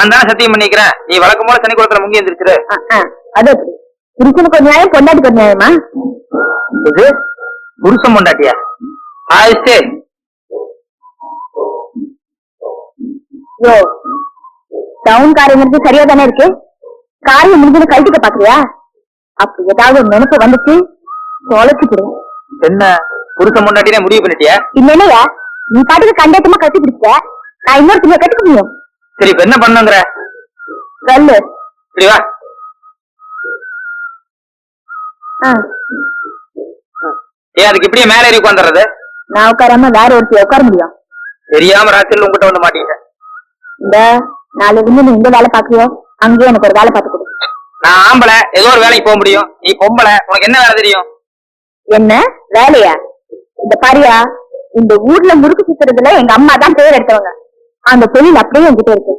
நான் தானே சத்தியம் பண்ணிக்கிறேன். நீ வழக்கம் போல சனி குளத்துல முங்கி எந்திரிச்சிரு. அது புருஷனுக்கு ஒரு நியாயம், பொண்டாட்டிக்கு ஒரு நியாயமா? இது புருஷன் பொண்டாட்டியா? ஆயிடுச்சு. யோ, டவுன் காரியங்கிறது சரியா தானே இருக்கு. காரியம் முடிஞ்சு கழட்டிக்க பாக்குறியா? அப்படி ஏதாவது ஒரு நினைப்பு வந்துச்சு தொலைச்சுக்கிடும். என்ன புருஷன் பொண்டாட்டினே முடிவு பண்ணிட்டியா? இல்லையா, நீ பாட்டுக்கு கண்டேட்டமா கட்டி பிடிச்ச, நான் இன்னொருத்தங்க கட்டிக்க முடியும். சரி, இப்ப என்ன பண்ணுங்கிற? சொல்லு. இப்படி வா. ஏன் அதுக்கு இப்படியே மேல ஏறி உட்காந்துறது? நான் உட்காராம வேற ஒருத்தைய உட்கார முடியும்? தெரியாம ராத்திரில உங்ககிட்ட வந்து மாட்டீங்க. இந்த நாலு இருந்து நீ எங்க வேலை பாக்குறியோ அங்கேயே எனக்கு ஒரு வேலை பார்த்து கொடு. நான் ஆம்பளை, ஏதோ ஒரு வேலைக்கு போக முடியும். நீ பொம்பளை, உனக்கு என்ன வேலை தெரியும்? என்ன வேலையா? இந்த பாரியா, இந்த ஊர்ல முறுக்கு சுத்துறதுல எங்க அம்மா தான் பேர் எடுத்தவங்க. அந்த தொழில் அப்படியே என்கிட்ட இருக்கு.